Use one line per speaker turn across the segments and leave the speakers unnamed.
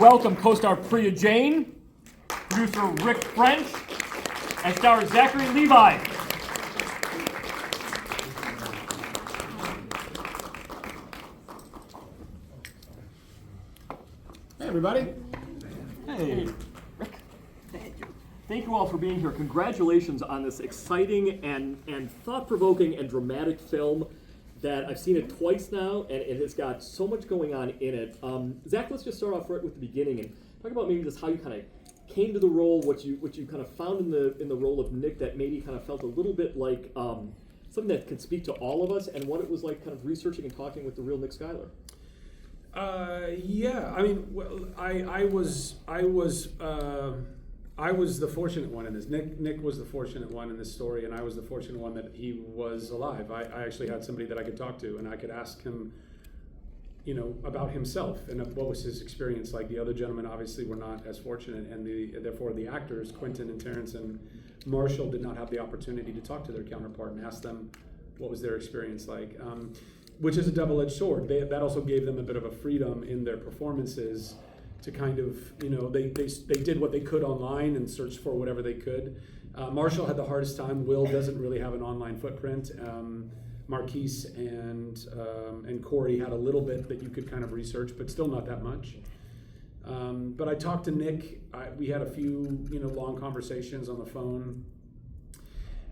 welcome co-star Priya Jain, producer Rick French, and star Zachary Levi.
Hey, everybody.
Hey, Rick. Thank you all for being here. Congratulations on this exciting and thought-provoking and dramatic film that I've seen it twice now, and it has got so much going on in it. Zach, let's just start off right with the beginning and talk about maybe just how you kind of came to the role, what you kind of found in the role of Nick that maybe kind of felt a little bit like something that could speak to all of us, and what it was like kind of researching and talking with the real Nick Schuyler.
Yeah, I mean, well, I was the fortunate one in this. Nick was the fortunate one in this story, and I was the fortunate one that he was alive. I actually had somebody that I could talk to, and I could ask him, about himself and what was his experience like. The other gentlemen obviously were not as fortunate, and therefore the actors, Quentin and Terrence and Marshall, did not have the opportunity to talk to their counterpart and ask them what was their experience like. Which is a double-edged sword. That also gave them a bit of a freedom in their performances to kind of, they did what they could online and searched for whatever they could. Marshall had the hardest time. Will doesn't really have an online footprint. Marquise and Corey had a little bit that you could kind of research, but still not that much. But I talked to Nick. We had a few, long conversations on the phone.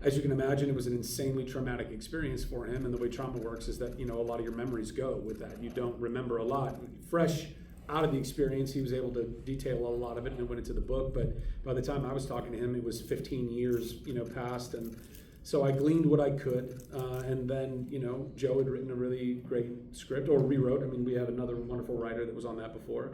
As you can imagine, it was an insanely traumatic experience for him, and the way trauma works is that, a lot of your memories go with that. You don't remember a lot. Fresh out of the experience, he was able to detail a lot of it, and it went into the book, but by the time I was talking to him, it was 15 years, past, and so I gleaned what I could, and then, Joe had written a really great script, or rewrote. I mean, we had another wonderful writer that was on that before,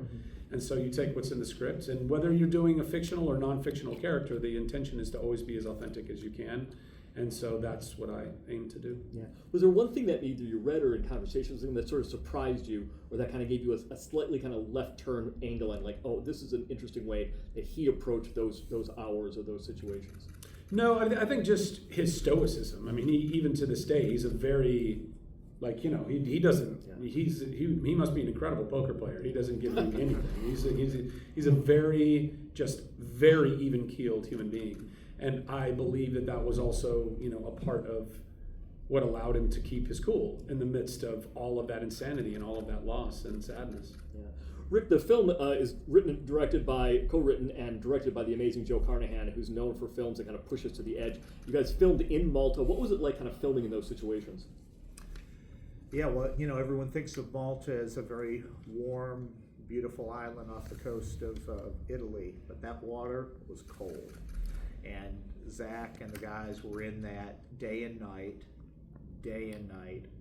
and so you take what's in the script, and whether you're doing a fictional or non-fictional character, the intention is to always be as authentic as you can, and so that's what I aim to do.
Yeah. Was there one thing that either you read or in conversations, something that sort of surprised you, or that kind of gave you a slightly kind of left turn angle and like, oh, this is an interesting way that he approached those hours or those situations?
No, I think just his stoicism. I mean, he, even to this day, he's a very, he doesn't. Yeah. He must be an incredible poker player. He doesn't give you anything. He's a very even-keeled human being, and I believe that was also a part of what allowed him to keep his cool in the midst of all of that insanity and all of that loss and sadness.
Yeah. Rick, the film is co-written and directed by the amazing Joe Carnahan, who's known for films that kind of push us to the edge. You guys filmed in Malta. What was it like kind of filming in those situations?
Yeah, well, everyone thinks of Malta as a very warm, beautiful island off the coast of Italy, but that water was cold. And Zach and the guys were in that day and night,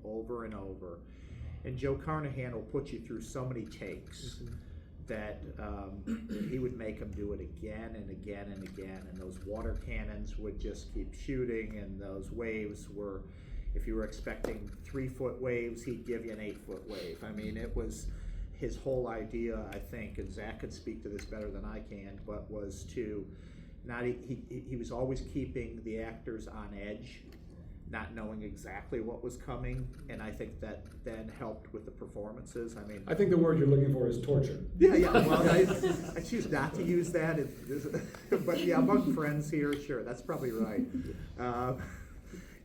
over and over. And Joe Carnahan will put you through so many takes that he would make them do it again and again and again. And those water cannons would just keep shooting, and those waves were, if you were expecting 3-foot waves, he'd give you an 8-foot wave. I mean, it was his whole idea, I think, and Zach could speak to this better than I can, but was to not, he was always keeping the actors on edge, not knowing exactly what was coming, and I think that then helped with the performances. I mean,
I think the word you're looking for is torture.
Yeah. Well, I choose not to use that, but yeah, among friends here, sure, that's probably right.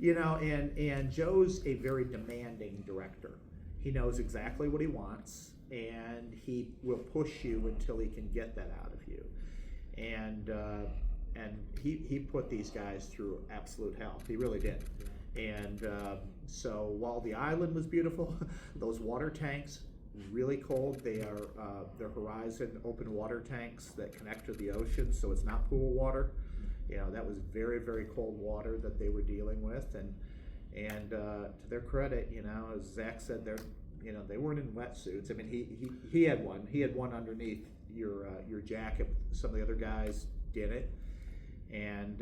And Joe's a very demanding director. He knows exactly what he wants, and he will push you until he can get that out of you. And he put these guys through absolute hell. He really did. And so while the island was beautiful, those water tanks, really cold. They are they're Horizon open water tanks that connect to the ocean, so it's not pool water. That was very, very cold water that they were dealing with. And to their credit, as Zach said, they weren't in wetsuits. I mean, he had one. He had one underneath your jacket. Some of the other guys didn't. And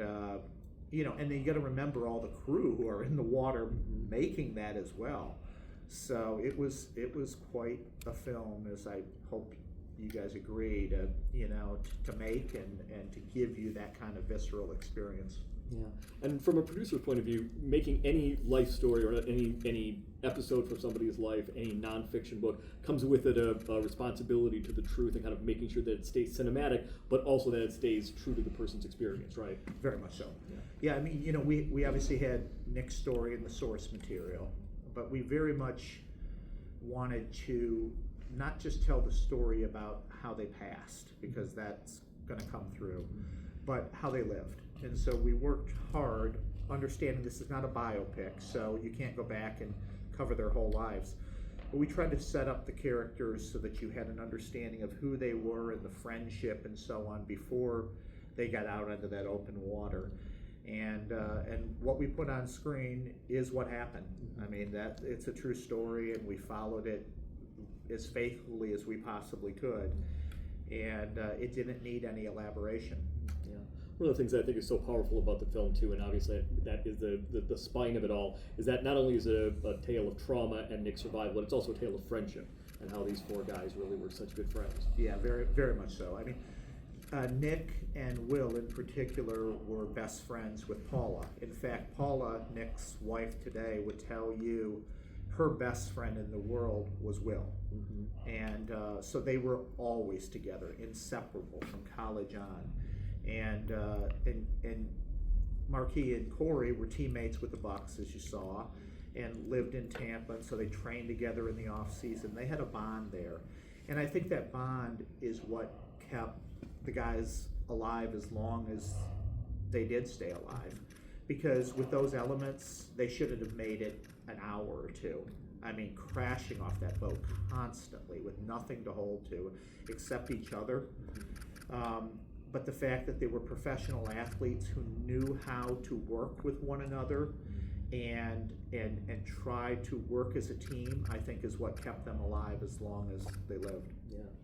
and then you got to remember all the crew who are in the water making that as well. So it was quite a film, as I hope you guys agree, to make and to give you that kind of visceral experience.
Yeah, and from a producer's point of view, making any life story or any episode from somebody's life, any nonfiction book, comes with it a responsibility to the truth and kind of making sure that it stays cinematic, but also that it stays true to the person's experience, right?
Very much so. Yeah, I mean, you know, we obviously had Nick's story in the source material, but we very much wanted to not just tell the story about how they passed, because that's going to come through, but how they lived. And so we worked hard, understanding this is not a biopic, so you can't go back and cover their whole lives. But we tried to set up the characters so that you had an understanding of who they were and the friendship and so on before they got out into that open water. And what we put on screen is what happened. I mean, that it's a true story, and we followed it as faithfully as we possibly could. And it didn't need any elaboration.
Yeah. One of the things that I think is so powerful about the film too, and obviously that is the spine of it all, is that not only is it a tale of trauma and Nick's survival, but it's also a tale of friendship and how these four guys really were such good friends.
Yeah, very, very much so. I mean, Nick and Will in particular were best friends with Paula. In fact, Paula, Nick's wife today, would tell you her best friend in the world was Will. Mm-hmm. And so they were always together, inseparable from college on. And Marquis and Corey were teammates with the Bucks, as you saw, and lived in Tampa, and so they trained together in the off season. They had a bond there. And I think that bond is what kept the guys alive as long as they did stay alive. Because with those elements, they shouldn't have made it an hour or two. I mean, crashing off that boat constantly with nothing to hold to except each other. But the fact that they were professional athletes who knew how to work with one another and try to work as a team, I think is what kept them alive as long as they lived.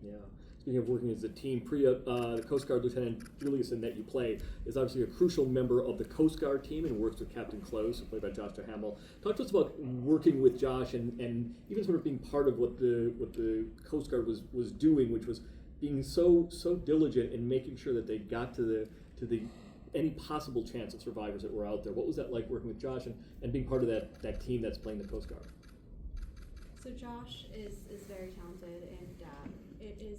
Yeah. Speaking of working as a team, Priya, the Coast Guard Lieutenant Juliuson that you play is obviously a crucial member of the Coast Guard team and works with Captain Close, played by Josh Duhamel. Talk to us about working with Josh and even sort of being part of what the Coast Guard was doing, which was being so diligent in making sure that they got to the any possible chance of survivors that were out there. What was that like working with Josh and being part of that team that's playing the Coast Guard?
So Josh is very talented, and it is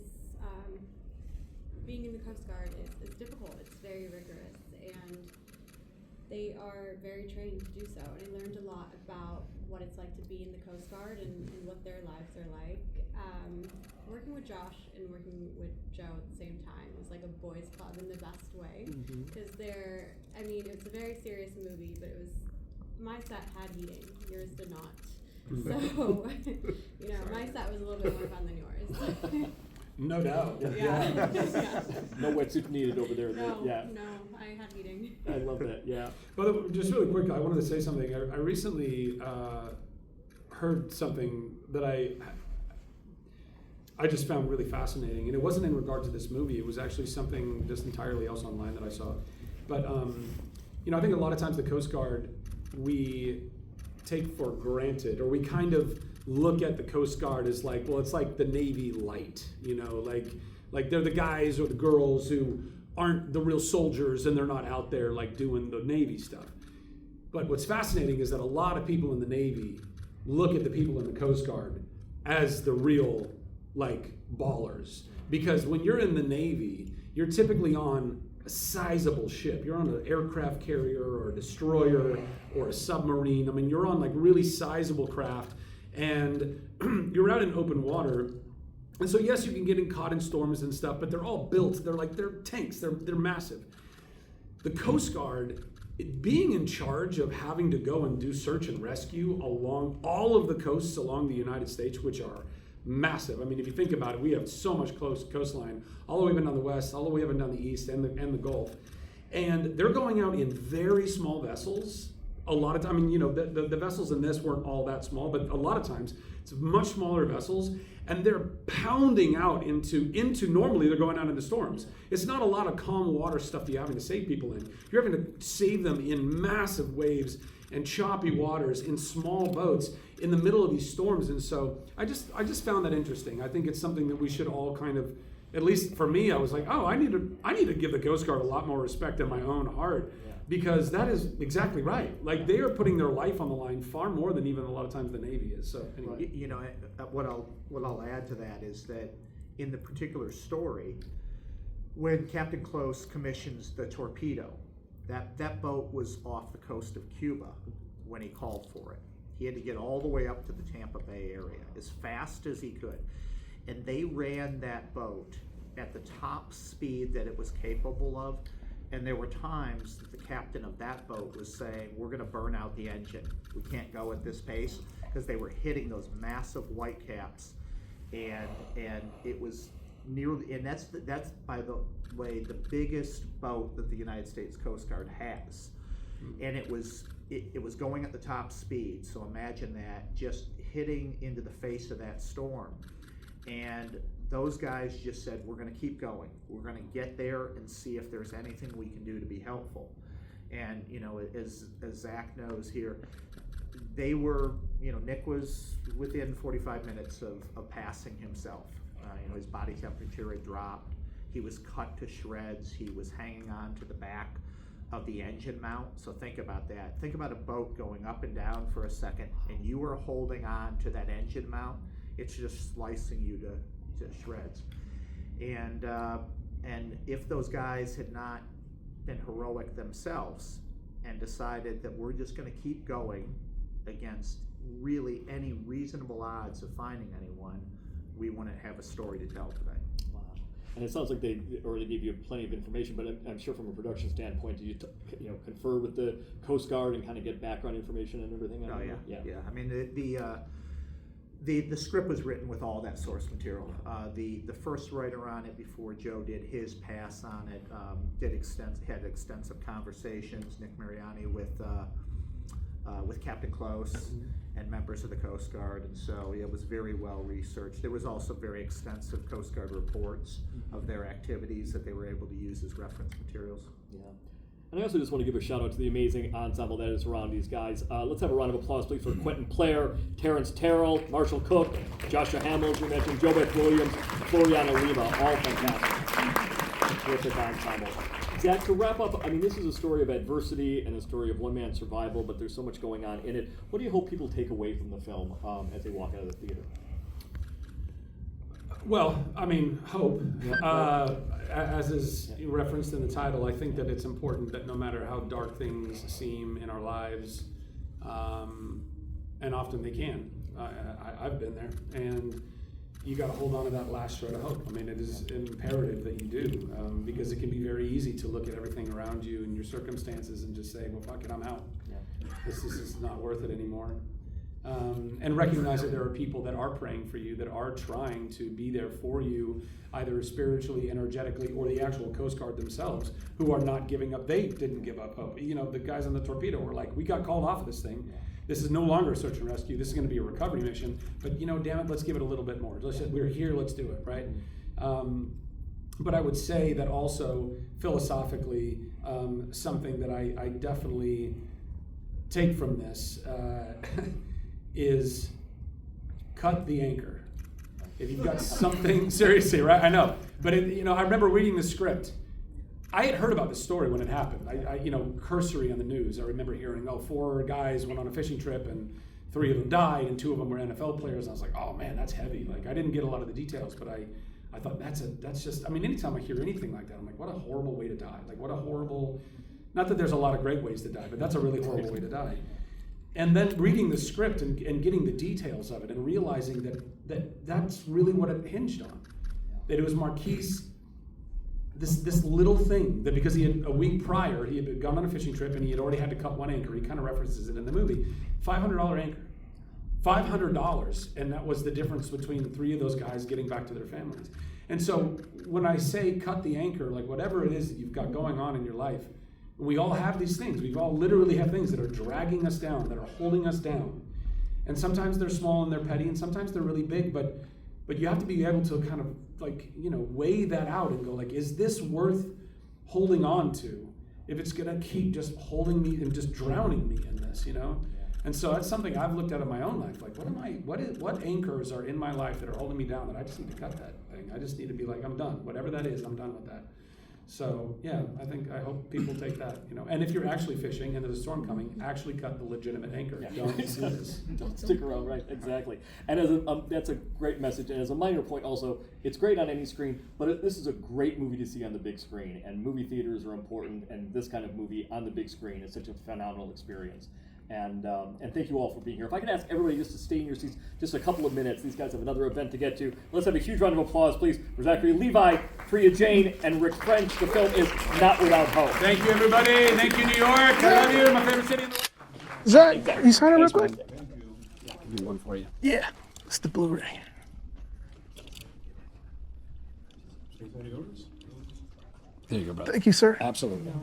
being in the Coast Guard is difficult. It's very rigorous, and they are very trained to do so. And I learned a lot about what it's like to be in the Coast Guard and what their lives are like. Working with Josh and working with Joe at the same time was like a boys' club in the best way, because it's a very serious movie, but my set had heating, yours did not. So, my set was a little bit more fun than yours.
No doubt.
Yeah.
No wetsuit needed over there.
No,
Yeah.
no, I had heating.
I love that. Yeah.
But just really quick, I wanted to say something. I recently heard something that I just found really fascinating, and it wasn't in regard to this movie. It was actually something just entirely else online that I saw. But I think a lot of times the Coast Guard we take for granted, or we kind of look at the Coast Guard as like, well, it's like the Navy light, like they're the guys or the girls who aren't the real soldiers, and they're not out there like doing the Navy stuff. But what's fascinating is that a lot of people in the Navy look at the people in the Coast Guard as the real like ballers, because when you're in the Navy, you're typically on a sizable ship. You're on an aircraft carrier or a destroyer or a submarine. I mean, you're on like really sizable craft, and you're out in open water. And so yes, you can get caught in storms and stuff, but they're all built. They're tanks. They're massive. The Coast Guard, being in charge of having to go and do search and rescue along all of the coasts along the United States, which are massive. I mean, if you think about it, we have so much coastline, all the way up and down the west, all the way up and down the east, and the Gulf. And they're going out in very small vessels. A lot of times, the vessels in this weren't all that small, but a lot of times it's much smaller vessels, and they're pounding out into normally they're going out into storms. It's not a lot of calm water stuff that you're having to save people in. You're having to save them in massive waves and choppy waters in small boats in the middle of these storms. And so I just found that interesting. I think it's something that we should all kind of, at least for me, I was like, oh, I need to give the Coast Guard a lot more respect in my own heart Because that is exactly right. Like, they are putting their life on the line far more than even a lot of times the Navy is. So anyway.
You know, what I'll add to that is that in the particular story, when Captain Close commissions the torpedo, that boat was off the coast of Cuba when he called for it. He had to get all the way up to the Tampa Bay area as fast as he could. And they ran that boat at the top speed that it was capable of. And there were times that the captain of that boat was saying, we're gonna burn out the engine. We can't go at this pace, because they were hitting those massive whitecaps. And it was nearly, and that's by the way, the biggest boat that the United States Coast Guard has. And it was going at the top speed, so imagine that, just hitting into the face of that storm. And those guys just said, we're gonna keep going. We're gonna get there and see if there's anything we can do to be helpful. And, you know, as Zach knows here, they were, you know, Nick was within 45 minutes of passing himself. You know, his body temperature had dropped. He was cut to shreds. He was hanging on to the back of the engine mount. So think about that. Think about a boat going up and down for a second, and you are holding on to that engine mount. It's just slicing you to shreds. And if those guys had not been heroic themselves and decided that we're just going to keep going against really any reasonable odds of finding anyone, we wouldn't have a story to tell today.
Wow. And it sounds like they already gave you plenty of information, but I'm sure from a production standpoint, did you confer with the Coast Guard and kind of get background information and everything?
Oh yeah. I mean, the script was written with all that source material. The first writer on it, before Joe did his pass on it, had extensive conversations, Nick Mariani, with Captain Close and members of the Coast Guard, and so it was very well researched. There was also very extensive Coast Guard reports of their activities that they were able to use as reference materials.
Yeah. And I also just want to give a shout out to the amazing ensemble that is around these guys. Let's have a round of applause, please, for Quentin Player, Terrence Terrell, Marshall Cook, Joshua Hamill, as we mentioned, Joe Beth Williams, Floriana Lima, all fantastic. Terrific ensemble. Zach, to wrap up, I mean, this is a story of adversity and a story of one-man survival, but there's so much going on in it. What do you hope people take away from the film as they walk out of the theater?
Well, I mean, hope. As is referenced in the title, I think that it's important that no matter how dark things seem in our lives, and often they can, I've been there, and you got to hold on to that last shred of hope. I mean, it is imperative that you do, because it can be very easy to look at everything around you and your circumstances and just say, well, fuck it, I'm out. Yeah. This is not worth it anymore. And recognize that there are people that are praying for you, that are trying to be there for you, either spiritually, energetically, or the actual Coast Guard themselves, who are not giving up. They didn't give up hope. You know, the guys on the torpedo were like, we got called off of this thing. This is no longer search and rescue. This is going to be a recovery mission. But, you know, damn it, let's give it a little bit more. We're here, let's do it, right? But I would say that also, philosophically, something that I definitely take from this is cut the anchor. If you've got something, seriously, right? I know. But, I remember reading the script. I had heard about this story when it happened. I cursory on the news. I remember hearing, 4 guys went on a fishing trip and 3 of them died and 2 of them were NFL players. And I was like, oh man, that's heavy. Like, I didn't get a lot of the details, but I thought that's just, I mean, anytime I hear anything like that, I'm like, what a horrible way to die. Like, what a horrible, not that there's a lot of great ways to die, but that's a really horrible way to die. And then reading the script and getting the details of it and realizing that's really what it hinged on. That it was Marquise, this little thing, that because he had a week prior, he had gone on a fishing trip and he had already had to cut one anchor. He kind of references it in the movie. $500 anchor. $500, and that was the difference between 3 of those guys getting back to their families. And so when I say cut the anchor, like whatever it is that you've got going on in your life, we all have these things. We all literally have things that are dragging us down, that are holding us down. And sometimes they're small and they're petty, and sometimes they're really big, but you have to be able to kind of weigh that out and go like, is this worth holding on to if it's gonna keep just holding me and just drowning me in this, And so that's something I've looked at in my own life. Like, what anchors are in my life that are holding me down that I just need to cut that thing? I just need to be like, I'm done. Whatever that is, I'm done with that. So yeah, I hope people take that, you know. And if you're actually fishing and there's a storm coming, actually cut the legitimate anchor.
Yeah.
Don't do this.
Don't stick around, right? Exactly. And as that's a great message. And as a minor point, also, it's great on any screen, but this is a great movie to see on the big screen. And movie theaters are important, and this kind of movie on the big screen is such a phenomenal experience. And thank you all for being here. If I could ask everybody just to stay in your seats just a couple of minutes. These guys have another event to get to. Let's have a huge round of applause, please, for Zachary Levi, Priya Jain, and Rick French. The film is Not Without Hope.
Thank you, everybody. Thank you, New York. I love you. My favorite city in the world.
Zach, you sign it real quick?
I'll do one for you.
Yeah, it's the Blu-ray.
There you go, brother.
Thank you, sir.
Absolutely.